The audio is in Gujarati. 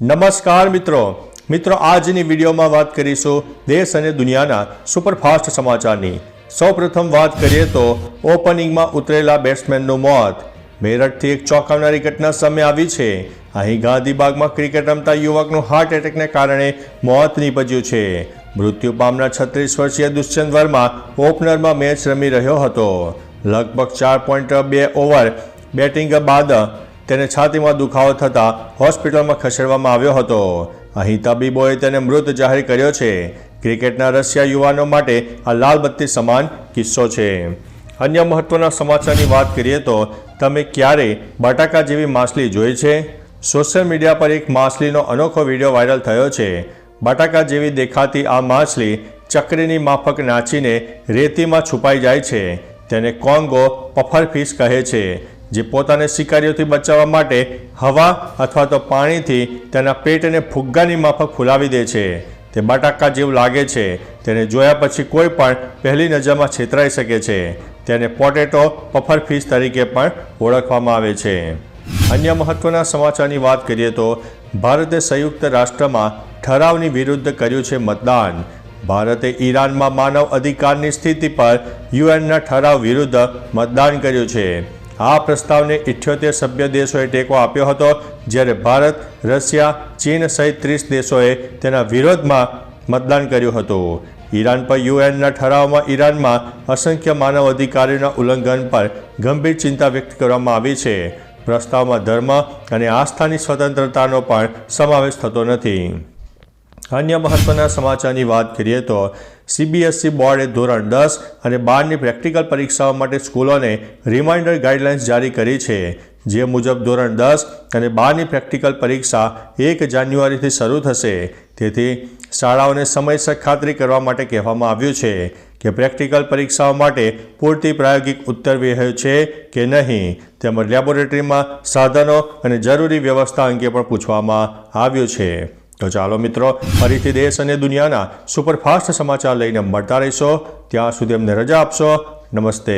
નમસ્કાર મિત્રો આજની વિડીયોમાં વાત કરીશું દેશ અને દુનિયાના સુપરફાસ્ટ સમાચારની। સૌપ્રથમ વાત કરીએ તો ઓપનિંગમાં ઉતરેલા બેટ્સમેનનું મોત। મેરઠથી એક ચોંકાવનારી ઘટના સામે આવી છે। અહીં ગાંધીબાગમાં ક્રિકેટ રમતા યુવકનું હાર્ટ એટેકને કારણે મોત નીપજ્યું છે। મૃત્યુ પામનાર 36 વર્ષીય દુષ્યંત વર્મા ઓપનરમાં મેચ રમી રહ્યો હતો। લગભગ 4.2 ઓવર બેટિંગ બાદ તેને છાતીમાં દુખાવો થતાં હોસ્પિટલમાં ખસેડવામાં આવ્યો હતો। અહીં તબીબોએ તેને મૃત જાહેર કર્યો છે। ક્રિકેટના રશિયા યુવાનો માટે આ લાલ બત્તી સમાન કિસ્સો છે। અન્ય મહત્વના સમાચારની વાત કરીએ તો તમે ક્યારે બટાકા જેવી માછલી જોઈ છે? સોશિયલ મીડિયા પર એક માછલીનો અનોખો વિડીયો વાયરલ થયો છે। બટાકા જેવી દેખાતી આ માછલી ચક્રીની માફક નાચીને રેતીમાં છુપાઈ જાય છે। તેને કોંગો પફરફિશ કહે છે, જે પોતાને શિકારીઓથી બચાવવા માટે હવા અથવા તો પાણીથી તેના પેટને ફુગ્ગાની માફક ફૂલાવી દે છે। તે બટાકા જેવું લાગે છે। તેને જોયા પછી કોઈ પણ પહેલી નજરમાં છેતરાઈ શકે છે। તેને પોટેટો પફરફિશ તરીકે પણ ઓળખવામાં આવે છે। અન્ય મહત્વના સમાચારની વાત કરીએ તો ભારતે સંયુક્ત રાષ્ટ્રમાં ઠરાવની વિરુદ્ધ કર્યું છે મતદાન। ભારતે ઈરાનમાં માનવ અધિકારની સ્થિતિ પર યુએનના ઠરાવ વિરુદ્ધ મતદાન કર્યું છે। આ પ્રસ્તાવને 78 સભ્ય દેશોએ ટેકો આપ્યો હતો, જ્યારે ભારત, રશિયા, ચીન સહિત 30 દેશોએ તેના વિરોધમાં મતદાન કર્યું હતું। ઈરાન પર યુએનના ઠરાવમાં ઈરાનમાં અસંખ્ય માનવ અધિકારોના ઉલ્લંઘન પર ગંભીર ચિંતા વ્યક્ત કરવામાં આવી છે। પ્રસ્તાવમાં ધર્મ અને આસ્થાની સ્વતંત્રતાનો પણ સમાવેશ થતો નથી। અન્ય મહત્વના સમાચારની વાત કરીએ તો CBSE બોર્ડે ધોરણ 10 અને 12ની પ્રેક્ટિકલ પરીક્ષાઓ માટે સ્કૂલોને રિમાઇન્ડર ગાઈડલાઇન્સ જારી કરી છે, જે મુજબ ધોરણ 10 અને 12ની પ્રેક્ટિકલ પરીક્ષા 1 જાન્યુઆરીથી શરૂ થશે। તેથી શાળાઓને સમયસર ખાતરી કરવા માટે કહેવામાં આવ્યું છે કે પ્રેક્ટિકલ પરીક્ષાઓ માટે પૂરતી પ્રાયોગિક ઉત્તર રહ્યો છે કે નહીં, તેમજ લેબોરેટરીમાં સાધનો અને જરૂરી વ્યવસ્થા અંગે પણ પૂછવામાં આવ્યું છે। તો ચાલો મિત્રો, ફરીથી દેશ અને દુનિયાના સુપરફાસ્ટ સમાચાર લઈને મળતા રહીશો। ત્યાં સુધી અમને રજા આપશો। નમસ્તે।